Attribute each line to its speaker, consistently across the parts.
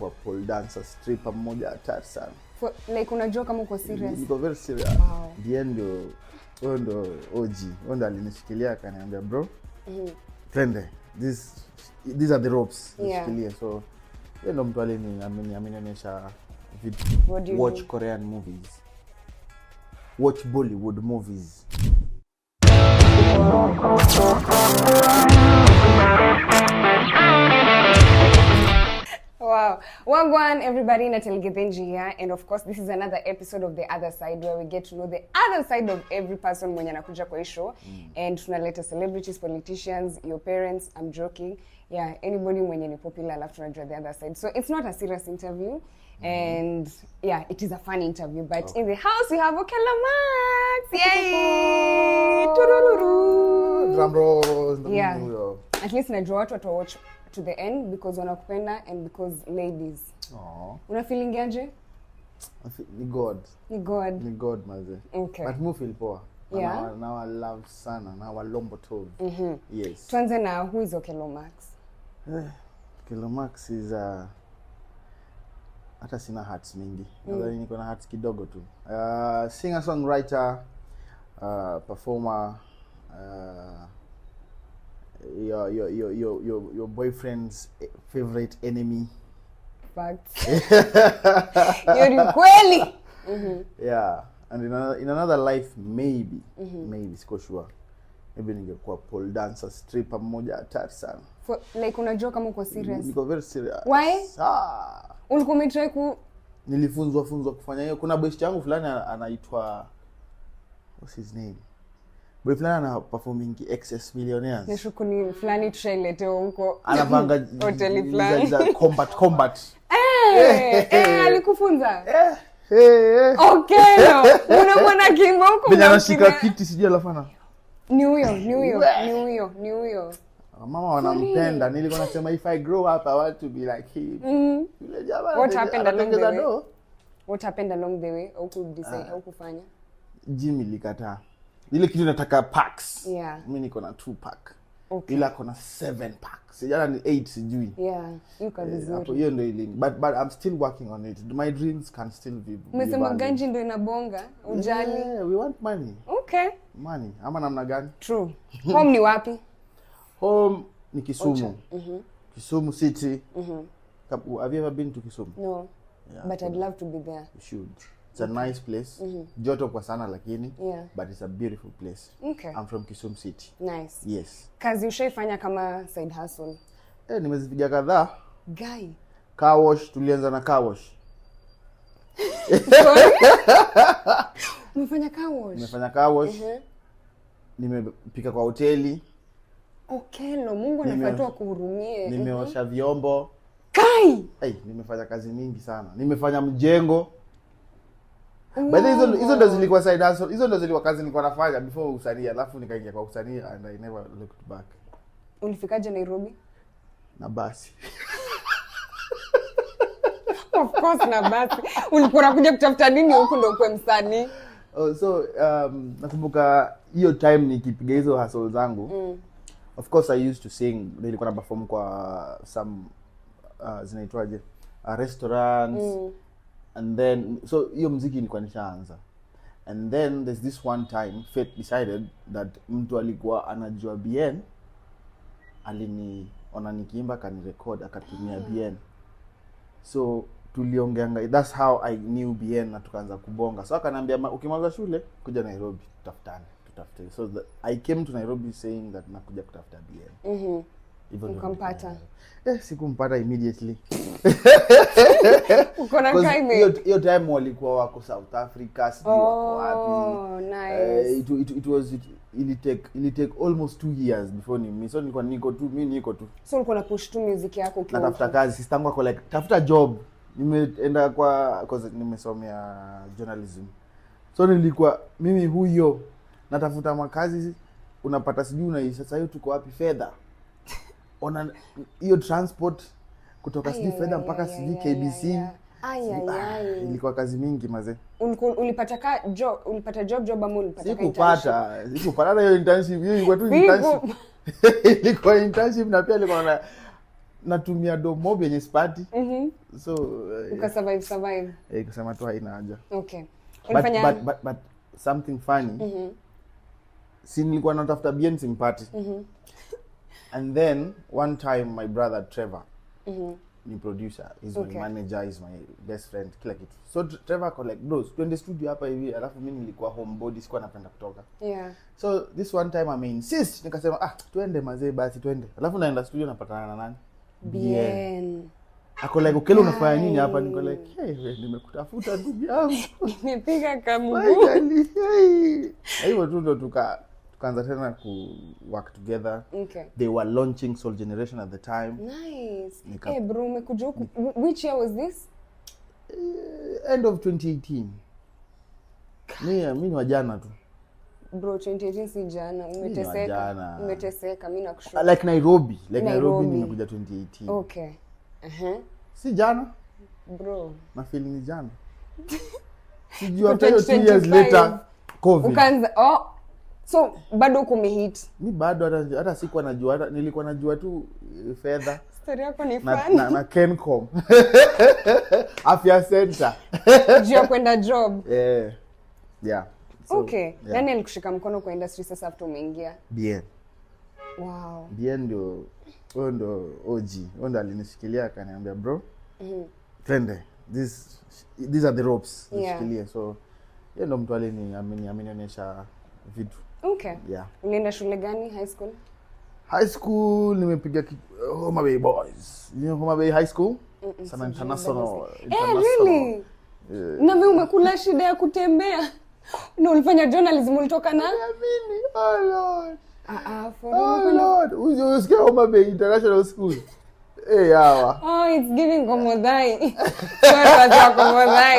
Speaker 1: kwa pole dancer, stripper mmoja hatari sana.
Speaker 2: Like unajua kama uko serious?
Speaker 1: Niko very serious.
Speaker 2: Wow.
Speaker 1: The end ndo OG. Ndo alinishikilia akaniambia bro. Twende. These are the ropes. Nishikilia. So yeye ndo mtu amenionyesha watch Korean movies. Watch Bollywood movies.
Speaker 2: Wow. Wagwan everybody, Natalie Gethenji here, and of course this is another episode of The Other Side where we get to know the other side of every person mwenye anakuja kwa show. And tunaleta celebrities, politicians, your parents, I'm joking. Yeah, anybody mwenye ni popular alafu tunajua the other side. So it's not a serious interview. And yeah, it is a fun interview, but in the house we have Okello Max. Yay!
Speaker 1: Drum rolls.
Speaker 2: Yeah. At least najua watu watawatch to the end because wanakupenda and because ladies. Una feeling aje?
Speaker 1: Ni God.
Speaker 2: Ni God.
Speaker 1: Ni God maze.
Speaker 2: Okay.
Speaker 1: But mu feel poa.
Speaker 2: Yeah.
Speaker 1: Now I love sana. Now I lombo tov. Yes.
Speaker 2: Tuanze na who is Okello Max?
Speaker 1: Okello Max is hata sina hats mingi. Nadhani niko na hats kidogo tu. Singer songwriter, performer, your boyfriend's favorite enemy.
Speaker 2: Facts. You're kweli.
Speaker 1: Yeah, and in another life maybe siko sure. Maybe ningekuwa pole dancer, stripper mmoja hatari sana.
Speaker 2: Like unajua kama uko serious?
Speaker 1: Niko very serious.
Speaker 2: Why? Ulikuwa umetry
Speaker 1: nilifunzwa kufanya hiyo. Kuna best yangu fulani anaitwa what's his name? Boy fulani ana performing Excess Millionaires.
Speaker 2: Nishukuni fulani tushailetewa huko.
Speaker 1: Anapanga
Speaker 2: hotel fulani.
Speaker 1: Combat.
Speaker 2: Alikufunza? Okay, unamwona kimbo huko.
Speaker 1: Bila anashika kiti sijui alafana.
Speaker 2: Ni huyo.
Speaker 1: Mama wanampenda. Nilikuwa nasema if I grow up I want to be like him.
Speaker 2: What happened along the way? What happened along the way? Au kudecide au kufanya?
Speaker 1: Jimmy likataa. Ile kitu nataka packs.
Speaker 2: Yeah.
Speaker 1: Mimi niko na 2 pack.
Speaker 2: Okay.
Speaker 1: Ila kuna 7 packs. Sijana ni 8 sijui.
Speaker 2: Yeah, yuko vizuri.
Speaker 1: Hapo hiyo ndio ile. But I'm still working on it. My dreams can still be.
Speaker 2: Umesema ganji ndio inabonga, ujali.
Speaker 1: Yeah, we want money.
Speaker 2: Okay.
Speaker 1: Money. Ama namna gani?
Speaker 2: True. Home ni wapi?
Speaker 1: Home ni Kisumu. Kisumu City. Have you ever been to Kisumu?
Speaker 2: No. Yeah, but I'd love to be there.
Speaker 1: You should. It's a nice place. Joto kwa sana lakini, but it's a beautiful place.
Speaker 2: Okay.
Speaker 1: I'm from Kisumu City.
Speaker 2: Nice.
Speaker 1: Yes.
Speaker 2: Kazi ushaifanya kama side hustle?
Speaker 1: Nimezipiga kadhaa.
Speaker 2: Guy.
Speaker 1: Car wash, tulianza na car wash.
Speaker 2: Umefanya car wash?
Speaker 1: Nimefanya car wash. Nimepika kwa hoteli.
Speaker 2: Okello, Mungu anafatua kuhurumie.
Speaker 1: Nimeosha vyombo.
Speaker 2: Kai!
Speaker 1: Nimefanya kazi mingi sana. Nimefanya mjengo. But hizo ndo zilikuwa side hustle. Hizo ndo zilikuwa kazi nilikuwa nafanya before usanii, alafu nikaingia kwa usanii and I never looked back.
Speaker 2: Ulifikaje Nairobi?
Speaker 1: Na basi.
Speaker 2: Of course na basi. Ulikuwa unakuja kutafuta nini huko ndo uko msanii?
Speaker 1: So nakumbuka hiyo time nikipiga hizo hustle zangu. Of course I used to sing. Nilikuwa na perform kwa some zinaitwaje? Restaurants. And then so hiyo muziki nilikuwa nishaanza. And then there's this one time Fate decided that mtu alikuwa anajua BN aliniona nikiimba kanirecord akatumia BN. So tuliongeanga, that's how I knew BN na tukaanza kubonga. So akaniambia ukimaliza shule kuja Nairobi tutafutane. So I came to Nairobi saying that nakuja kutafuta BN.
Speaker 2: Ukampata?
Speaker 1: Sikumpata immediately.
Speaker 2: Uko na time?
Speaker 1: Hiyo time walikuwa wako South Africa, sijui wako wapi.
Speaker 2: Nice.
Speaker 1: It take almost 2 years before so niko tu.
Speaker 2: So ulikuwa na push tu music yako ukiwa
Speaker 1: natafuta kazi, sister yangu like tafuta job. Nimeenda cause nimesomea journalism. So nilikuwa mimi huyo natafuta makazi, unapata sijui sasa hiyo tuko wapi fedha. Ona hiyo transport kutoka sijui fedha mpaka sijui KBC. Ilikuwa kazi mingi maze.
Speaker 2: Ulipata job ama ulipata
Speaker 1: Sikupata hiyo internship. Hiyo ilikuwa tu internship. Ilikuwa internship na pia ilikuwa natumia domob yenye spati. So
Speaker 2: survive.
Speaker 1: Kusema tu haina haja.
Speaker 2: Okay.
Speaker 1: But something funny. Si nilikuwa natafuta bien simpati. And then one time my brother Trevor, ni producer, he's my manager, he's my best friend, kila kitu. So Trevor ko like, bros, twende studio hapa hivi, alafu mimi nilikuwa homebody, sikuwa napenda kutoka.
Speaker 2: Yeah.
Speaker 1: So this one time I insist, nikasema twende mazee basi twende. Alafu naenda studio napatana na nani?
Speaker 2: Bien.
Speaker 1: Ako like, ukele unafanya nini hapa? Niko like, hey, nimekutafuta ndugu yangu.
Speaker 2: Nimepiga kamgu.
Speaker 1: Hivyo tu ndo tukaanza tena ku work together.
Speaker 2: Okay.
Speaker 1: They were launching Soul Generation at the time.
Speaker 2: Nice. Hey bro, umekuja huku. Which year was this?
Speaker 1: End of 2018. Mimi ni wajana tu.
Speaker 2: Bro, 2018 si jana. Umeteseka. Mimi nakushukuru.
Speaker 1: Like Nairobi nimekuja 2018.
Speaker 2: Okay.
Speaker 1: Si jana?
Speaker 2: Bro.
Speaker 1: Na feeling ni jana. Sijui after 2 years later COVID.
Speaker 2: Ukaanza so bado kumehit.
Speaker 1: Ni bado hata sikuwa najua, nilikuwa najua tu fedha.
Speaker 2: Story yako ni fun.
Speaker 1: Na Kencom. Afya center.
Speaker 2: Jua kwenda job.
Speaker 1: Yeah. So,
Speaker 2: okay. Nani alikushika mkono kwa industry sasa after umeingia?
Speaker 1: Bien.
Speaker 2: Wow.
Speaker 1: Bien ndo OG. Ndo alinishikilia akaniambia bro. Twende. These are the ropes. Nishikilie. So yeye ndo mtu amenionyesha vitu.
Speaker 2: Okay.
Speaker 1: Yeah.
Speaker 2: Ulienda shule gani? High school?
Speaker 1: High school nimepiga Homa Bay Boys. You know Homa Bay High School? Sana international.
Speaker 2: Really? Na wewe umekula shida ya kutembea. Na ulifanya journalism ulitoka na?
Speaker 1: Mimi. Oh Lord. Lord. Usikia Homa Bay International School. Hawa.
Speaker 2: It's giving Komodhai.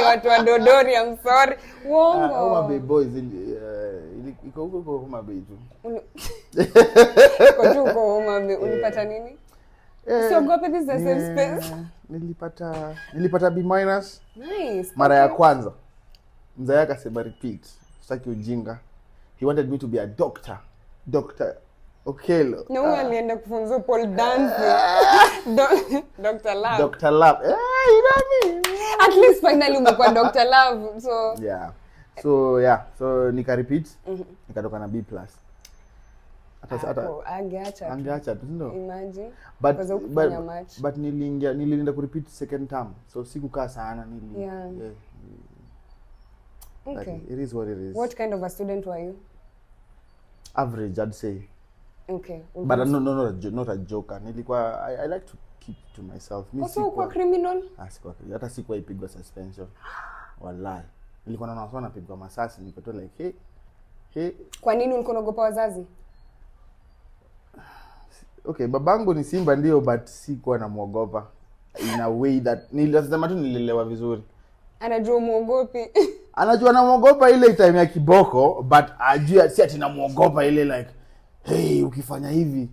Speaker 2: Watu wa Dodori, I'm sorry. Wongo.
Speaker 1: Homa Bay Boys iko huko Homa Bay tu.
Speaker 2: Kwa Homa Bay ulipata nini? Siogope, this is the safe space.
Speaker 1: Nilipata B-.
Speaker 2: Nice.
Speaker 1: Mara ya kwanza. Mzee akasema repeat. Sitaki ujinga. He wanted me to be a doctor. Dr. Okelo.
Speaker 2: No, alienda kufunza pole dance. Dr. Love.
Speaker 1: Dr. Love.
Speaker 2: At least finally umekuwa Dr. Love. So
Speaker 1: yeah. So nika repeat. Nikatoka na B+. Hata angeacha tu ndio.
Speaker 2: Imagine.
Speaker 1: But nilienda ku repeat second term. So sikukaa sana
Speaker 2: Yeah. Okay.
Speaker 1: It is what it is.
Speaker 2: What kind of a student were you?
Speaker 1: Average, I'd say.
Speaker 2: Okay.
Speaker 1: But not a joker. Nilikuwa I like to keep to myself.
Speaker 2: Also kwa criminal?
Speaker 1: Hata sikuwa ipigwa suspension. Wallahi. Nilikuwa naona watu napigwa masasi, niko like hey.
Speaker 2: Kwa nini ulikuwa unaogopa wazazi?
Speaker 1: Okay, babangu ni Simba ndio, but sikuwa namuogopa in a way that nilisema tu nilelewa vizuri.
Speaker 2: Anajua muogopi.
Speaker 1: Anajua namuogopa ile time ya kiboko, but ajua si ati namuogopa ile like hey, ukifanya hivi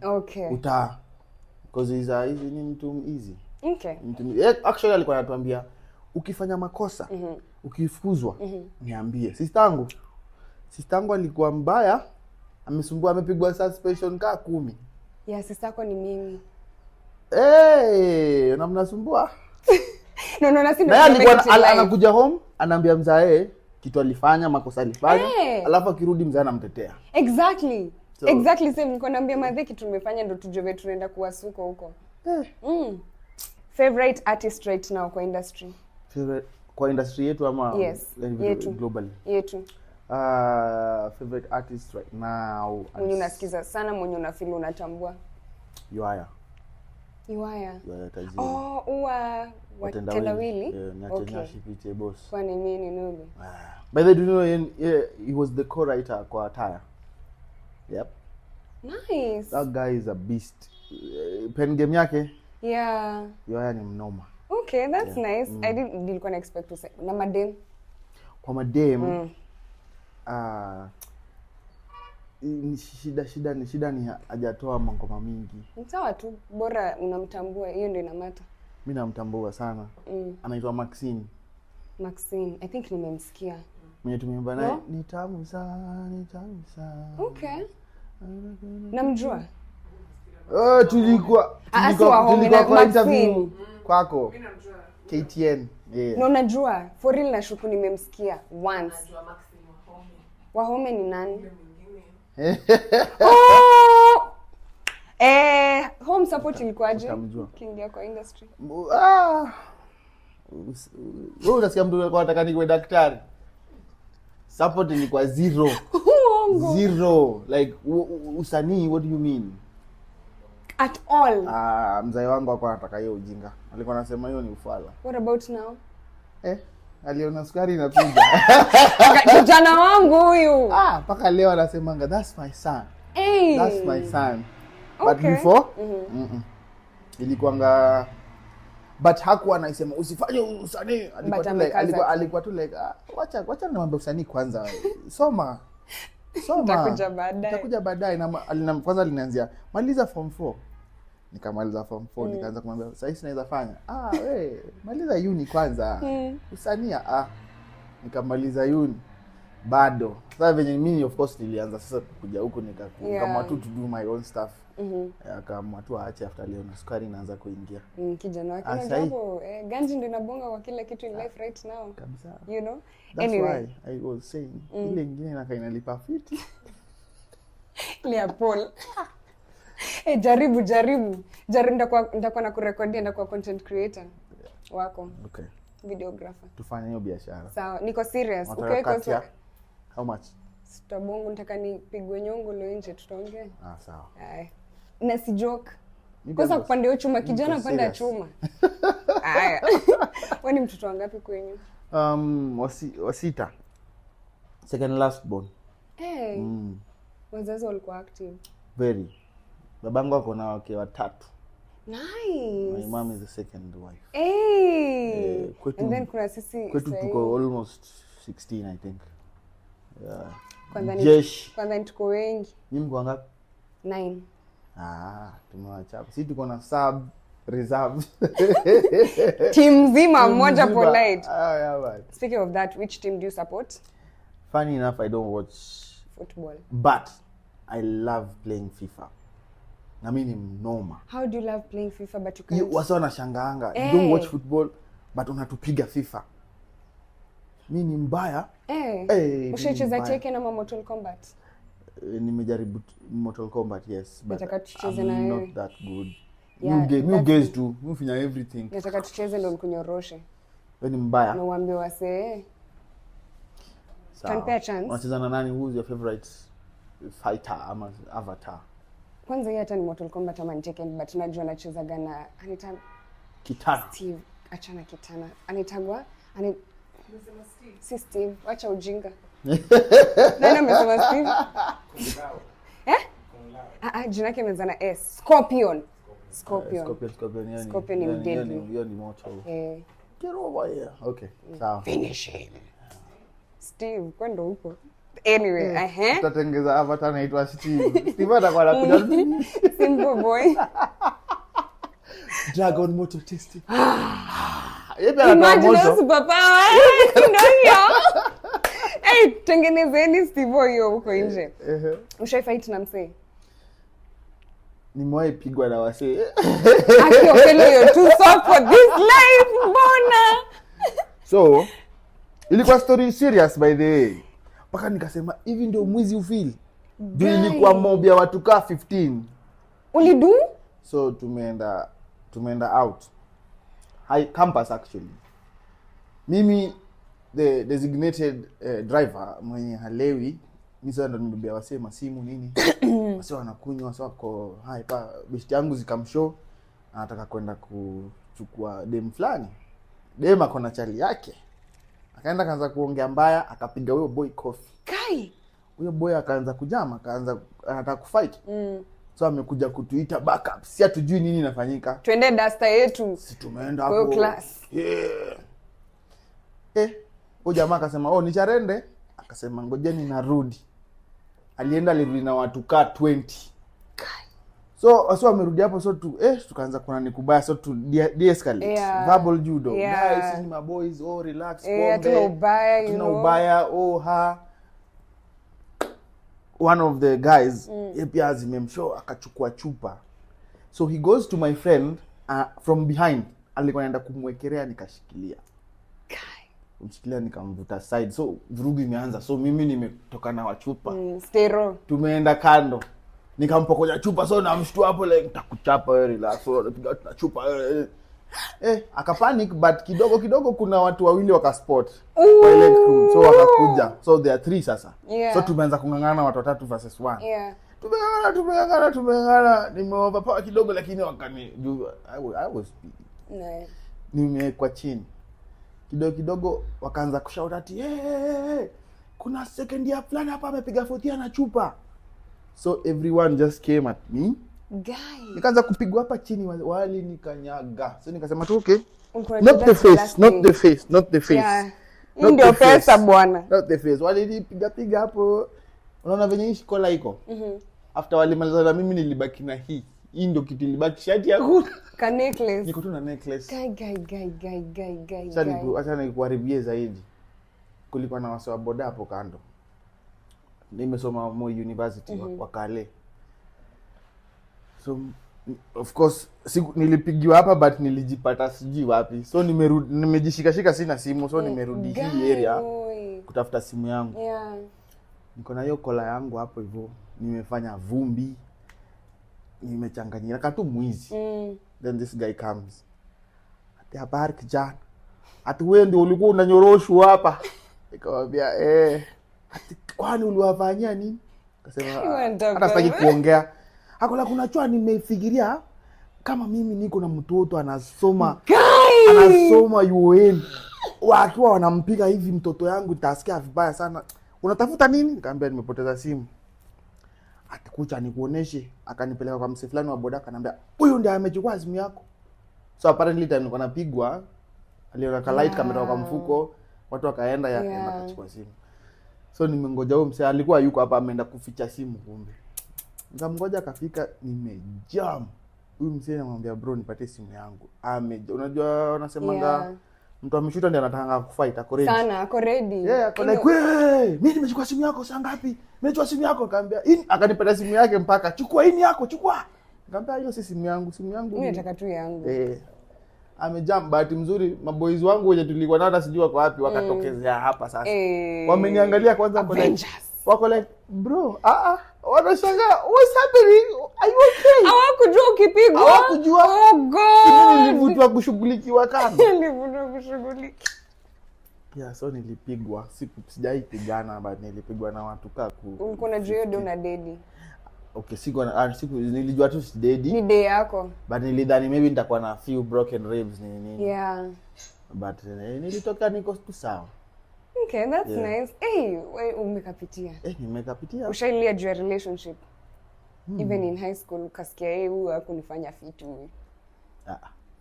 Speaker 1: because he's ni mtu easy.
Speaker 2: Okay.
Speaker 1: Actually alikuwa anatuambia ukifanya makosa, ukifukuzwa, niambie. Sistangu alikuwa mbaya, amesumbua, amepigwa suspension kaa 10.
Speaker 2: Yeah, sister yako ni mimi.
Speaker 1: Unamnasumbua?
Speaker 2: No, nasi
Speaker 1: ndio anakuja home, anaambia mzae kitu alifanya, makosa alifanya, alafu akirudi mzae anamtetea.
Speaker 2: Exactly. Exactly same niko naambia madhe kitu tumefanya ndio tujue tunaenda kuwasuka huko. Favorite artist right now kwa industry?
Speaker 1: Favorite kwa industry yetu ama
Speaker 2: yetu
Speaker 1: globally?
Speaker 2: Yetu.
Speaker 1: Favorite artist right now.
Speaker 2: Mwenye unasikiza sana, mwenye unafeel unatambua?
Speaker 1: Yuaya
Speaker 2: tajiri. Watendawili?
Speaker 1: Okay. Shipite boss.
Speaker 2: Kwa nini nini?
Speaker 1: By the way, do you know he was the co-writer kwa Taya. Yep.
Speaker 2: Nice.
Speaker 1: That guy is a beast. Pen game yake?
Speaker 2: Yeah.
Speaker 1: Yuaya ni mnoma.
Speaker 2: Okay, that's nice. I didn't expect to say. Na madem?
Speaker 1: Kwa madem, shida ni hajatoa mangoma mingi.
Speaker 2: Sawa tu, bora unamtambua, hiyo ndio inamata.
Speaker 1: Mimi namtambua sana. Anaitwa Maxine. I think nimemsikia. Mwenye tumeimba naye ni tamu sana.
Speaker 2: Okay. Namjua.
Speaker 1: Tulikuwa kwa interview kwako.
Speaker 3: Mimi namjua.
Speaker 1: KTN. Yeah.
Speaker 2: Na unajua for real nashuku nimemsikia once.
Speaker 3: Najua Maxim Wahome.
Speaker 2: Wahome ni nani?
Speaker 3: Yule mwingine.
Speaker 2: Oh! Home support ilikuwaje?
Speaker 1: Utamjua.
Speaker 2: Kiingia kwa industry.
Speaker 1: Wewe unasikia mtu alikuwa anataka niwe daktari. Support ilikuwa zero.
Speaker 2: Uongo.
Speaker 1: Zero. Like usanii, what do you mean?
Speaker 2: At all.
Speaker 1: Mzee wangu alikuwa anataka hiyo ujinga. Alikuwa anasema hiyo ni ufala.
Speaker 2: What about now?
Speaker 1: Aliona sukari inakuja.
Speaker 2: Kijana wangu huyu.
Speaker 1: Paka leo anasemanga that's my son.
Speaker 2: Hey.
Speaker 1: That's my son. But
Speaker 2: Okay.
Speaker 1: before ilikuwanga, but hakuwa anaisema usifanye usanii. Alikuwa tu like wacha na mambo usanii kwanza. Soma. Nitakuja baadaye na kwanza alinianzia maliza form 4. Nikamaliza form 4 nikaanza kumwambia sasa hivi naweza fanya. We maliza uni kwanza. Usania nikamaliza uni. Bado. Sasa venye mimi of course nilianza sasa kuja huku nikaamua tu to do my own stuff. Akaamua tu aache after leo na sukari inaanza kuingia.
Speaker 2: Kijana wake ndio ganji ndio inabonga kwa kila kitu in life right now. Kabisa. You know?
Speaker 1: That's why I was saying ile nyingine inalipa fiti.
Speaker 2: Ile Paul. Jaribu nitakuwa na kurekodia na kuwa content creator wako.
Speaker 1: Okay.
Speaker 2: Videographer.
Speaker 1: Tufanye hiyo biashara.
Speaker 2: Sawa, niko serious.
Speaker 1: Okay, kwa how much?
Speaker 2: Sitabongo nataka nipigwe nyongo leo nje tutaongea.
Speaker 1: Sawa.
Speaker 2: Na si joke. Kwanza kupanda hiyo chuma kijana panda chuma. Haya. Wewe ni mtoto wangapi kwenyu?
Speaker 1: Wasita. Second last born.
Speaker 2: Wazazi walikuwa active.
Speaker 1: Very. Babangu ako na wake watatu.
Speaker 2: Nice.
Speaker 1: My mom is the second wife.
Speaker 2: And then kuna sisi
Speaker 1: kwetu tuko almost 16 I think.
Speaker 2: Kwanza tuko wengi.
Speaker 1: Nyinyi mko ngapi?
Speaker 2: 9.
Speaker 1: Tumewachapa. Sisi tuko na sub reserve.
Speaker 2: Team nzima moja polite.
Speaker 1: Yeah, man.
Speaker 2: Speaking of that, which team do you support?
Speaker 1: Funny enough, I don't watch
Speaker 2: football.
Speaker 1: But I love playing FIFA. Na mimi ni mnoma.
Speaker 2: How do you love playing FIFA but you can't?
Speaker 1: Wasa wanashangaanga. You don't watch football but unatupiga FIFA. Mimi ni mbaya.
Speaker 2: Ushacheza Tekken ama Mortal Kombat?
Speaker 1: Nimejaribu Mortal Kombat, yes, but
Speaker 2: nataka tucheze na
Speaker 1: I'm not that good. You guys do. Mufanya everything.
Speaker 2: Nataka tucheze ndo nikunyoroshe.
Speaker 1: Wewe ni mbaya.
Speaker 2: Na uambie wase. Can chance.
Speaker 1: Unacheza na nani? Who's your favorite fighter ama avatar?
Speaker 2: Kwanza yeye hata ni Mortal Kombat ama Tekken, but najua anacheza gana
Speaker 1: Kitana.
Speaker 2: Steve, achana Kitana. Anitagwa Nimesema Steve. Si Steve, wacha ujinga. Nani amesema Steve? Jina yake imeanza na S. Scorpion ni mdeadly.
Speaker 1: Hiyo ni moto. Get over here. Okay. Sawa.
Speaker 2: Finish him. Steve, kwenda huko. Anyway,
Speaker 1: tutatengeza avatar anaitwa Steve. Steve atakuwa anakuja.
Speaker 2: Simple boy.
Speaker 1: Dragon motor testing.
Speaker 2: Imagine superpower. Ndio. Tengenezeni Steve hiyo huko nje. Ushaifight na msee?
Speaker 1: Nimewahi pigwa na wasee.
Speaker 2: Akiopelo you're too soft for this life, mbona?
Speaker 1: So, ilikuwa story serious by the way. Paka nikasema hivi ndio mwizi ufeel. Ndio ilikuwa mob ya watu ka 15.
Speaker 2: Ulidu?
Speaker 1: So tumeenda out. High campus actually. Mimi the designated driver mwenye halewi, mimi sasa ndo nimebebea wasee masimu nini. Wasee wanakunywa, wasee wako hapa. Besti yangu zikamshow anataka kwenda kuchukua dem fulani. Dem ako na chali yake. Akaenda kaanza kuongea mbaya, akapiga huyo boy kofi.
Speaker 2: Kai.
Speaker 1: Huyo boy akaanza kujama, akaanza anataka kufight. So amekuja kutuita backup. Si hatujui nini inafanyika.
Speaker 2: Twende duster yetu.
Speaker 1: Si tumeenda hapo.
Speaker 2: Kwa class.
Speaker 1: Huyo jamaa akasema, "Oh, ni Charende." Akasema, "Ngojeni narudi." Alirudi na watu ka 20.
Speaker 2: Kai.
Speaker 1: So amerudi hapo tukaanza kuna nikubaya to de-escalate. Verbal judo. Guys, ni my boys, relax, pombe.
Speaker 2: Tuna ubaya, you know.
Speaker 1: Ubaya, one of the guys pia zimemshow akachukua chupa So he goes to my friend from behind, alikuwa anaenda kumwekelea, nikashikilia. Kumshikilia nikamvuta side. So vurugu imeanza. So mimi nimetoka na wachupa.
Speaker 2: Stero.
Speaker 1: Tumeenda kando. Nikampokonya chupa, so namshtua hapo like nitakuchapa wewe, relax. So napiga na chupa. Akapanic, but kidogo kuna watu wawili wakaspot kwa ile crew. So wakakuja. So there are 3 sasa.
Speaker 2: Yeah.
Speaker 1: So tumeanza kungangana watu 3 versus 1.
Speaker 2: Yeah.
Speaker 1: Tumengangana. Nimeoverpower kidogo, lakini wakani I was
Speaker 2: Nice.
Speaker 1: Nimekwa chini. Kidogo wakaanza kushout ati kuna second year plan hapa amepiga 40 na chupa. So everyone just came at me.
Speaker 2: Guy.
Speaker 1: Nikaanza kupigwa hapa chini, wali nikanyaga. So nikasema tu okay.
Speaker 2: Not the face. Yeah. Ndio pesa bwana.
Speaker 1: Not the face. Wali nipiga hapo. Unaona venye hii kola iko? After walimaliza na mimi nilibaki na hii. Hii ndio kitu ilibaki, shati yangu.
Speaker 2: Ka necklace.
Speaker 1: Niko tu na necklace.
Speaker 2: Guy.
Speaker 1: Acha nikuharibie zaidi. Kulikuwa na wase wa boda hapo kando. Nimesoma Moi University wakale. So of course nilipigiwa hapa, but nilijipata sijui wapi. So nimejishika sina simu, so nimerudi hii area kutafuta simu yangu.
Speaker 2: Yeah.
Speaker 1: Niko na hiyo kola yangu hapo hivyo. Nimefanya vumbi. Nimechanganyika tu mwizi. Then this guy comes. Ati habari kijana. Ati wewe ndio ulikuwa unanyoroshwa hapa. Nikamwambia ati kwani uliwafanyia nini? Akasema hata sitaki kuongea. Hakola kuna chwa nimefikiria kama mimi niko na mtoto anasoma UON. Wakiwa wanampiga hivi mtoto yangu itasikia vibaya sana. Unatafuta nini? Nikamwambia nimepoteza simu. Atikucha nikuoneshe. Akanipeleka kwa msee fulani wa boda, akaniambia huyu ndiye amechukua simu yako. So apparently time nilikuwa napigwa, aliona ka light kamera kwa mfuko, watu wakaenda yakaenda kuchukua simu. So nimengoja huyo msee, alikuwa yuko hapa ameenda kuficha simu kumbe. Nikamngoja akafika, nimejam. Huyu msee anamwambia bro nipatie simu yangu. Unajua wanasemanga mtu ameshuta ndiye anataka kufight, ako ready.
Speaker 2: Sana, ako ready.
Speaker 1: Yeah, ako like, mimi nimechukua simu yako saa ngapi? Nimechukua simu yako, akamwambia, akanipata simu yake mpaka, chukua hii yako, chukua. Nikamwambia hiyo si simu yangu,
Speaker 2: mimi nataka tu yangu.
Speaker 1: Amejam, bahati mzuri maboys wangu wenye tulikuwa nao sijui kwa wapi wakatokezea hapa sasa. Wameniangalia kwanza wako like, bro, wanashangaa, what's happening? Are you okay?
Speaker 2: Hawakujua ukipigwa.
Speaker 1: Hawakujua.
Speaker 2: Oh god.
Speaker 1: Nilivutwa kushughulikiwa kando.
Speaker 2: Nilivutwa kushughuliki.
Speaker 1: Yeah, so nilipigwa. Sijaipigana, but nilipigwa na watu
Speaker 2: ulikuwa unajua ndio una dedi.
Speaker 1: Okay, siku nilijua tu si dedi.
Speaker 2: Ni day yako.
Speaker 1: But nilidhani maybe nitakuwa na few broken ribs nini.
Speaker 2: Yeah.
Speaker 1: But nilitoka niko tu sawa.
Speaker 2: Okay, that's nice. Wewe umekapitia.
Speaker 1: Nimekapitia.
Speaker 2: Ushailia juu ya relationship. Even in high school ukasikia huyu hakunifanya fitu.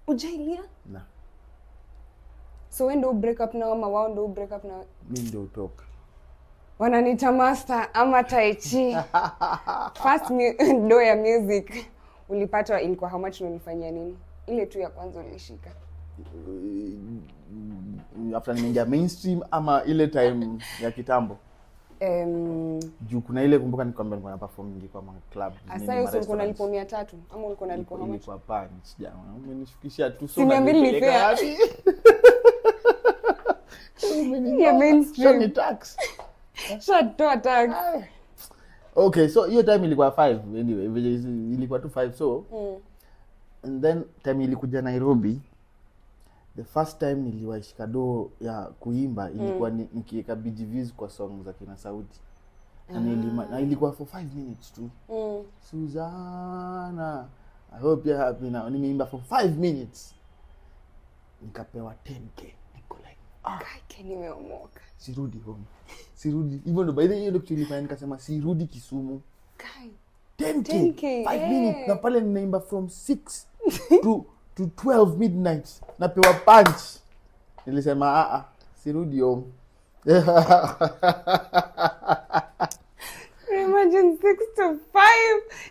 Speaker 2: Ujailia?
Speaker 1: Na.
Speaker 2: So when do break up now ama wao do break up now?
Speaker 1: Mimi ndio utoka.
Speaker 2: Wananiita master ama tai chi. First do ya music ulipata ilikuwa how much ulifanyia nini? Ile tu ya kwanza ulishika.
Speaker 1: After nimeingia mainstream ama ile time ya kitambo? Juu kuna ile kumbuka nikwambia nilikuwa na performing kwa club.
Speaker 2: Asa hiyo ulikuwa unalipo 300 ama ulikuwa unalipo how much?
Speaker 1: Ilikuwa punch jamaa. Umenishukishia tu
Speaker 2: so na nilipeleka. Ya mainstream
Speaker 1: ni tax.
Speaker 2: Shut tax.
Speaker 1: Okay, so hiyo time ilikuwa 5 anyway, ilikuwa tu 5 so. And then time ilikuja Nairobi. The first time niliwaishika do ya kuimba ilikuwa nikiweka BGVs kwa song za kina Sauti. Na ilikuwa for 5 minutes tu. Suzana, I hope you're happy now. Nimeimba for 5 minutes. Nikapewa 10k. Niko like,
Speaker 2: kai nimeomoka.
Speaker 1: Sirudi home. Sirudi. Even though by the way ndio ilifanya nikasema sirudi Kisumu.
Speaker 2: Kai
Speaker 1: 10k 5 minutes na pale ninaimba from 6 to 12 midnight. Napewa punch. Nilisema sirudi home.
Speaker 2: Imagine 6 to 5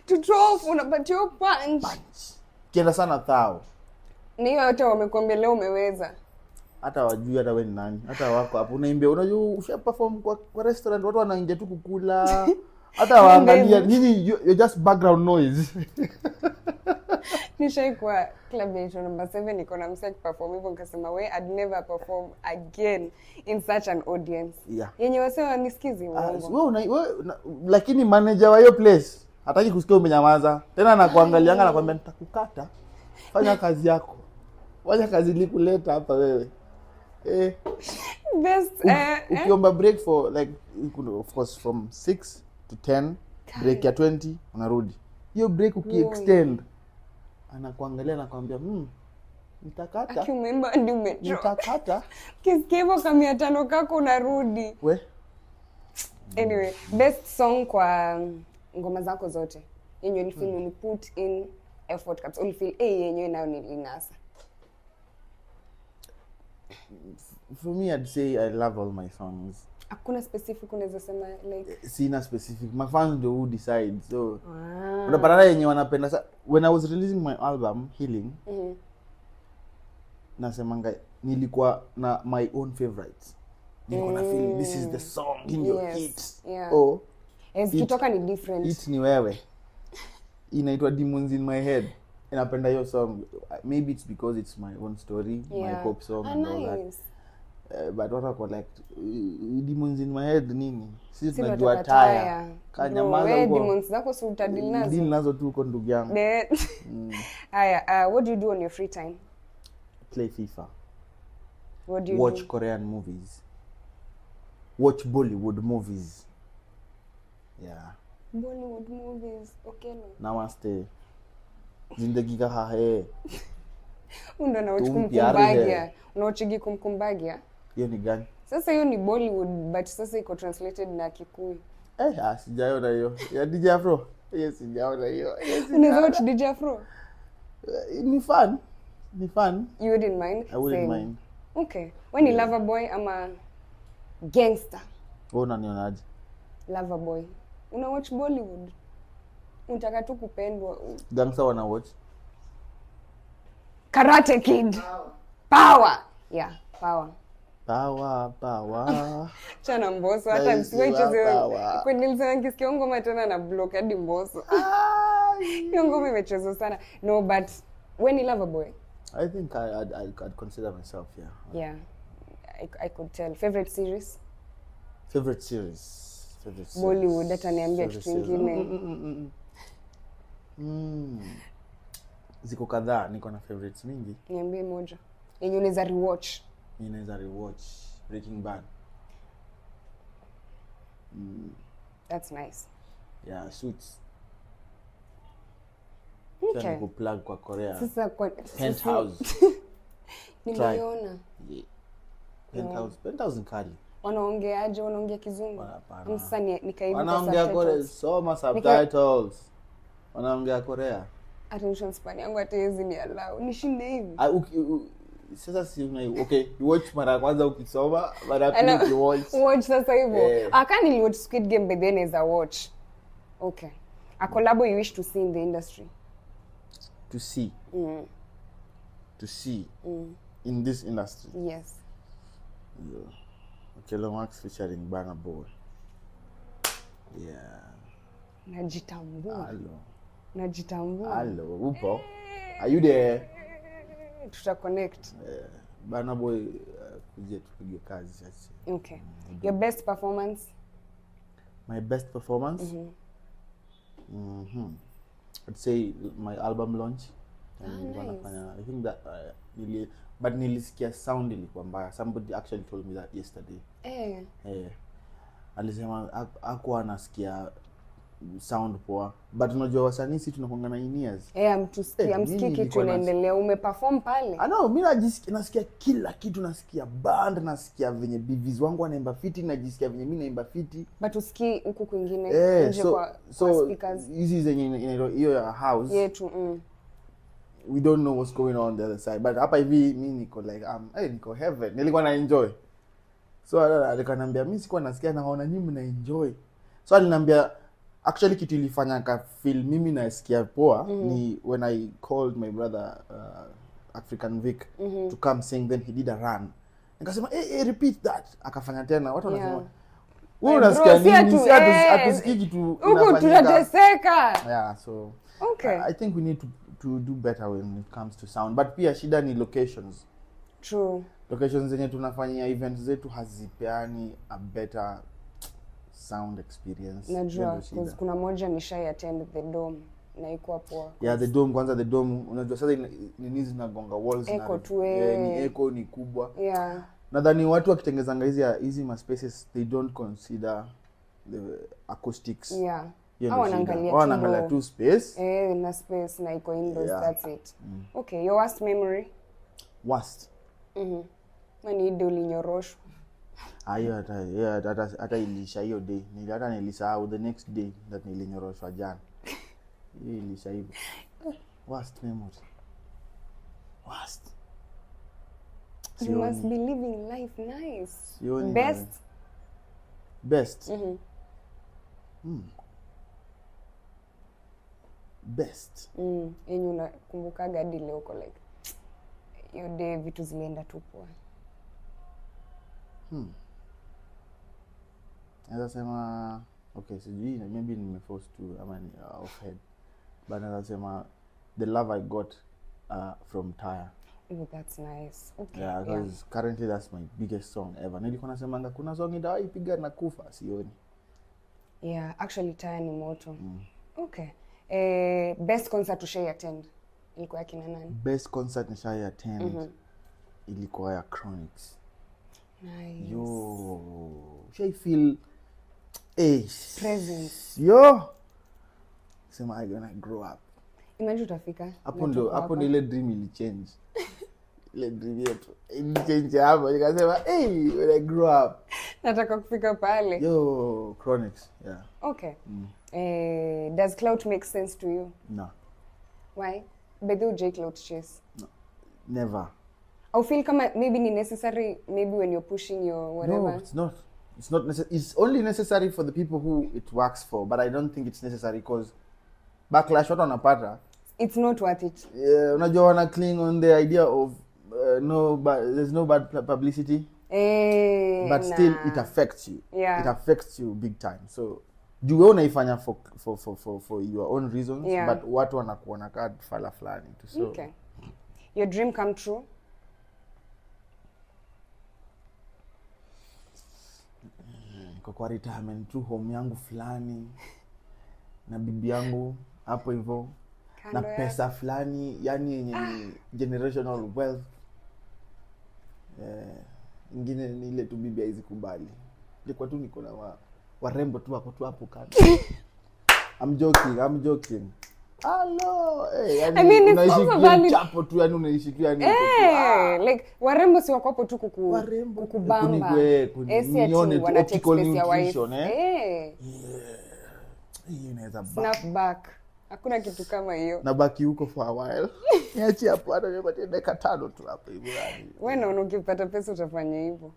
Speaker 2: to 12 unapatiwa punch.
Speaker 1: Kienda sana thao.
Speaker 2: Ni hiyo yote wamekuambia leo umeweza.
Speaker 1: Hata wajui hata wewe ni nani. Hata wako hapo unaimbia, unajua usha perform kwa restaurant watu wanaingia tu kukula. Hata waangalia nini, you're just background noise.
Speaker 2: Nishaikuwa club yetu number 7 niko na msaki perform hivyo nikasema I'd never perform again in such an audience.
Speaker 1: Yeah.
Speaker 2: Yenye wasema nisikizi uongo.
Speaker 1: Lakini manager wa hiyo place hataki kusikia umenyamaza. Tena anakuangalianga na kwambia nitakukata. Fanya kazi yako. Wacha kazi likuleta hapa wewe.
Speaker 2: Best
Speaker 1: ukiomba break for like of course from 6 to 10 break ya 20 unarudi. Hiyo break ukiextend anakuangalia na kwambia nitakata.
Speaker 2: Akiumemba ndio umechoka.
Speaker 1: Nitakata.
Speaker 2: Kisikia hivyo kama 500 kako unarudi.
Speaker 1: We.
Speaker 2: Anyway, best song kwa ngoma zako zote. Yenye ulifeel you put in effort caps. Ulifeel yenyewe nayo nilinasa.
Speaker 1: For me, I'd say I love all my songs.
Speaker 2: Hakuna specific unaweza sema like
Speaker 1: sina specific. My fans do who decide. So unapata yenye wanapenda. When I was releasing my album Healing, nasemanga nilikuwa na my own favorites. Nilikuwa na feel this is the song in your hits.
Speaker 2: Yeah.
Speaker 1: Oh,
Speaker 2: kitoka ni different.
Speaker 1: It ni wewe. Inaitwa Demons in My Head. Napenda hiyo song. Maybe it's because it's my own story, my pop song and all that. But what I call like Demons in My Head nini? Sisi tunajua taya.
Speaker 2: Kanyamaza huko. Demons zako si utadili nazo.
Speaker 1: Deal nazo tu uko ndugu yangu.
Speaker 2: Haya, what do you do on your free time?
Speaker 1: Play FIFA.
Speaker 2: What do you
Speaker 1: watch
Speaker 2: do?
Speaker 1: Korean movies. Watch Bollywood movies. Yeah.
Speaker 2: Bollywood movies. Okay no.
Speaker 1: Namaste. Zindagi ka hai.
Speaker 2: Unda na kumkumbagia. Unaochigi kumkumbagia?
Speaker 1: Hiyo ni gani?
Speaker 2: Sasa hiyo ni Bollywood but sasa iko translated na Kikuyu.
Speaker 1: Sijaona hiyo. Ya DJ Afro. Yes, sijaona hiyo.
Speaker 2: Unaweza watch DJ Afro?
Speaker 1: Ni fun. Ni fun.
Speaker 2: You wouldn't mind?
Speaker 1: I wouldn't mind.
Speaker 2: Okay. When you lover boy ama gangster?
Speaker 1: Unanionaje?
Speaker 2: Lover boy. Una watch Bollywood? Unataka tu kupendwa.
Speaker 1: Gangster wana watch?
Speaker 2: Karate Kid. Power. Yeah, power.
Speaker 1: Power.
Speaker 2: Chana Mbosso hata msiwaicheze. Kwa nilisema nikisikia ngoma tena na block hadi Mbosso. Hiyo ngoma imechezwa sana. No, but when you lover boy?
Speaker 1: I think I'd consider myself, yeah.
Speaker 2: Yeah. I could tell. Favorite series?
Speaker 1: Favorite series.
Speaker 2: Bollywood hata niambia kitu kingine.
Speaker 1: Ziko kadhaa, niko na favorites mingi.
Speaker 2: Niambie moja. Yenye unaweza rewatch.
Speaker 1: Ninaweza rewatch Breaking Bad.
Speaker 2: That's nice.
Speaker 1: Yeah, Suits.
Speaker 2: Okay.
Speaker 1: Niko plug kwa Korea.
Speaker 2: Sasa kwa
Speaker 1: Penthouse.
Speaker 2: Nimeona.
Speaker 1: Yeah. Penthouse kali.
Speaker 2: Wanaongeaje? Wanaongea Kizungu? Sasa nikaibuka
Speaker 1: wanaongea Korea, soma subtitles. Wanaongea Korea.
Speaker 2: Attention span yangu hata hizi ni allow. Nishinde hivi.
Speaker 1: Sasa si okay, you watch mara kwanza ukisoma, mara pili
Speaker 2: watch sasa hivyo. Akani ni watch Squid Game but then as a watch. Okay. A collab you wish to see in the industry?
Speaker 1: To see. To see in this industry.
Speaker 2: Yes.
Speaker 1: Yeah. Kelo Max featuring Burna Boy. Yeah.
Speaker 2: Najitambua.
Speaker 1: Najitambua. Hello, upo? Are you there?
Speaker 2: Tuta connect.
Speaker 1: Burna Boy kuje tupige kazi sasa.
Speaker 2: Okay. Your best performance?
Speaker 1: My best performance? I'd say my album launch.
Speaker 2: Nice.
Speaker 1: I think that but nilisikia sound ilikuwa mbaya. Somebody actually told me that yesterday. Alisema hakuwa anasikia sound poa. But unajua wasanii sisi tunakuanga na in-ears.
Speaker 2: Amsikii kitu inaendelea. Umeperform pale?
Speaker 1: Mimi nasikia kila kitu, nasikia band, nasikia venye BVs wangu wanaimba fiti, najisikia venye mimi naimba fiti.
Speaker 2: But usikii huku kwingine nje kwa speakers.
Speaker 1: Hizi zenye hiyo ya house.
Speaker 2: Yetu.
Speaker 1: We don't know what's going on the other side. But hapa hivi mimi niko like niko heaven. Nilikuwa na enjoy. So alikaniambia mimi sikuwa nasikia naona nyinyi mna enjoy. So aliniambia actually kitu ilifanya ka feel mimi nasikia poa ni when I called my brother African Vic to come sing, then he did a run. Nikasema repeat that. Akafanya tena. Watu wanasema wewe unasikia nini? Hatusikii kitu
Speaker 2: huko tunateseka.
Speaker 1: Yeah, so
Speaker 2: okay.
Speaker 1: I think we need to to do better when it comes to sound, but pia shida ni locations.
Speaker 2: True.
Speaker 1: Locations zenye tunafanyia events zetu hazipeani a better sound experience.
Speaker 2: Najua kuna moja nishai attend the Dome na iko poa.
Speaker 1: Yeah, the Dome, kwanza the Dome unajua sasa nini zinagonga walls
Speaker 2: echo
Speaker 1: na
Speaker 2: tu,
Speaker 1: ni echo ni kubwa.
Speaker 2: Yeah.
Speaker 1: Nadhani watu wakitengezanga hizi ma spaces they don't consider the acoustics.
Speaker 2: Yeah.
Speaker 1: Wanaangalia tu space.
Speaker 2: Na space na iko indoors, yeah. That's it. Okay, your worst memory?
Speaker 1: Worst.
Speaker 2: Mani ndio ulinyoroshwa.
Speaker 1: Ayo hata ilisha hiyo day. Nilisahau the next day that nilinyoroshwa jana. Hiyo ilisha hivyo. Worst memory. Worst.
Speaker 2: You must be living life nice.
Speaker 1: Sioni
Speaker 2: Best?
Speaker 1: Best. Best.
Speaker 2: Yenye unakumbukaga hadi leo uko like hiyo day vitu zilienda tu poa.
Speaker 1: Naweza sema okay, sijui maybe nimeforce to ama off head. But naweza sema the love I got from Taya.
Speaker 2: Oh, that's nice. Okay.
Speaker 1: Yeah, because currently that's my biggest song ever. Nilikuwa nasemanga kuna song itaipiga na kufa sioni.
Speaker 2: Yeah, actually Taya ni moto. Okay. Best concert ushai attend ilikuwa ya kina nani?
Speaker 1: Best concert nishai attend ilikuwa ya Chronixx.
Speaker 2: Nice.
Speaker 1: Yo, ushai feel
Speaker 2: presence.
Speaker 1: Yo. Sema I gonna grow up.
Speaker 2: Imagine utafika.
Speaker 1: Hapo ndio ile dream ili change. Ile dream yetu ili change hapo nikasema when I grow up
Speaker 2: nataka kufika pale.
Speaker 1: Yo, Chronixx, yeah.
Speaker 2: Okay. Does clout make sense to you?
Speaker 1: No.
Speaker 2: Why? But do J clout chase?
Speaker 1: No. Never.
Speaker 2: I feel kama maybe ni necessary maybe when you're pushing your whatever.
Speaker 1: No, it's not. It's not necessary. It's only necessary for the people who it works for, but I don't think it's necessary because backlash watu wanapata.
Speaker 2: It's not worth it.
Speaker 1: Unajua wana cling on the idea of there's no bad publicity. But still it affects you.
Speaker 2: Yeah.
Speaker 1: It affects you big time. So juu wewe unaifanya for your own reasons,
Speaker 2: yeah.
Speaker 1: But watu wanakuona kama fala fulani tu. So
Speaker 2: okay. Your dream come true?
Speaker 1: Kwa retirement tu home yangu fulani na bibi yangu hapo hivyo na pesa fulani yani yenye generational wealth. Ingine ni ile tu bibi hizi kubali. Kwa tu niko na warembo tu hapo kando. I'm joking. Hello.
Speaker 2: Yani I mean it's also valid.
Speaker 1: Chapo tu yani unaishi tu yani.
Speaker 2: Like warembo si wako hapo tu kukubamba.
Speaker 1: Nione tu optical nutrition
Speaker 2: Hii inaweza snapback. Hakuna kitu kama hiyo.
Speaker 1: Nabaki huko for a while. Niache hapo hata nipatie dakika 5 tu hapo hivyo yani.
Speaker 2: Wewe na ukipata pesa utafanya hivyo.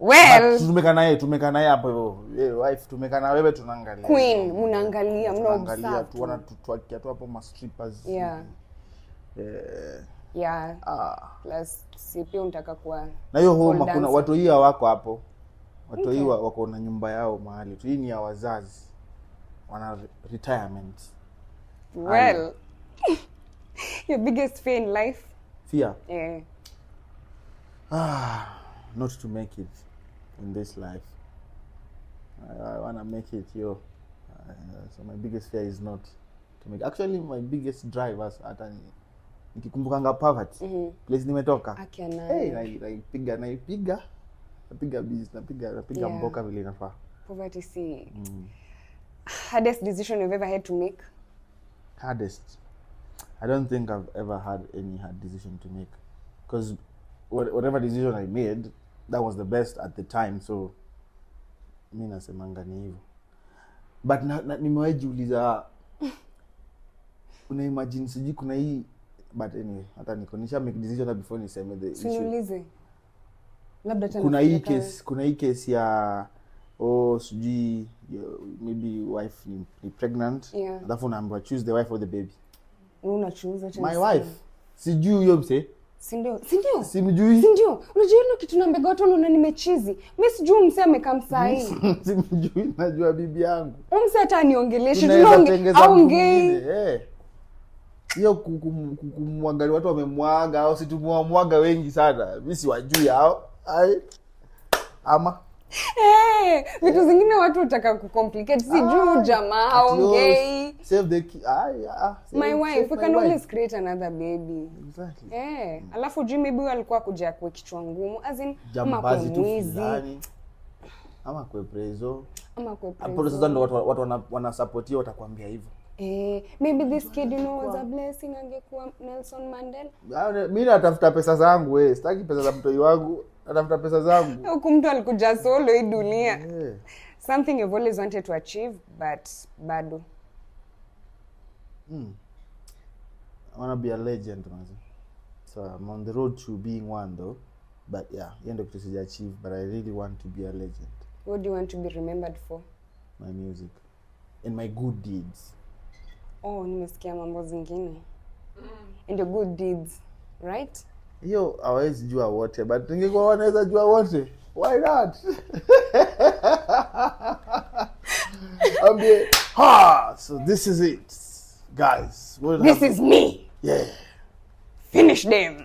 Speaker 2: Well,
Speaker 1: tumeka naye hapo hivyo. Wife tumeka na wewe tunaangalia.
Speaker 2: Queen mnaangalia,
Speaker 1: mnaangalia tu wanatuakia tu hapo ma strippers.
Speaker 2: Yeah. Yeah. Plus si pia unataka kuwa.
Speaker 1: Na hiyo home kuna watu hii wako hapo. Watu hii wako na nyumba yao mahali. Tu hii ni ya wazazi. Wana retirement.
Speaker 2: Well. Your biggest fear in life?
Speaker 1: Fear?
Speaker 2: Yeah.
Speaker 1: Not to make it in this life. I want to make it, so my biggest fear is not to make. Actually, my biggest drive was hata nikikumbukanga poverty. Place nimetoka. Naipiga business, napiga mboka vile inafaa.
Speaker 2: Poverty see. Hardest decision you've ever had to make?
Speaker 1: Hardest. I don't think I've ever had any hard decision to make. Because whatever decision I made, that was the best at the time. So, mimi nasemanga ni hivyo. But nimewahi jiuliza, una imagine siji kuna hii, but anyway, hata nisha make decision before niseme the issue.
Speaker 2: Siulize. Labda tena
Speaker 1: kuna hii case ya siji maybe wife ni pregnant.
Speaker 2: Yeah.
Speaker 1: Alafu naambiwa choose the wife or the baby.
Speaker 2: Una choose
Speaker 1: my wife. Sijui huyo mse.
Speaker 2: Sindio?
Speaker 1: Simjui.
Speaker 2: Sindio? Unajua ile kitu naambia watu na nimechizi. Mimi sijui mse amekamsaa hii.
Speaker 1: Simjui, najua bibi yangu.
Speaker 2: Mse hata niongeleshe tunaongea. Aongei.
Speaker 1: hiyo kumwangalia watu wamemwaga au situmwamwaga wengi sana. Mimi siwajui hao. Ama
Speaker 2: vitu zingine watu utaka kucomplicate, si juu jamaa haongei.
Speaker 1: Save the
Speaker 2: my wife, we can always create another baby.
Speaker 1: Exactly.
Speaker 2: Alafu juu maybe alikuwa kuja kwa kichwa ngumu, as in
Speaker 1: jambazi tu fulani. Ama kwa prezo. Hapo sasa ndo watu wanasupport watakwambia hivyo.
Speaker 2: Maybe this kid was a blessing, angekuwa Nelson Mandela.
Speaker 1: Mimi natafuta pesa zangu wewe, sitaki pesa za mtoi wangu, natafuta pesa zangu.
Speaker 2: Huko mtu alikuja solo hii dunia. Something you've always wanted to achieve but bado.
Speaker 1: I want to be a legend, man. So I'm on the road to being one though. But yeah, end of this achieve, but I really want to be a legend.
Speaker 2: What do you want to be remembered for?
Speaker 1: My music and my good deeds.
Speaker 2: Nimesikia mambo zingine. And your good deeds, right?
Speaker 1: Hiyo hawezi jua wote, but ningekuwa wanaweza jua wote. Why not? So this is it. Guys,
Speaker 2: this is me.
Speaker 1: Yeah.
Speaker 2: Finish them.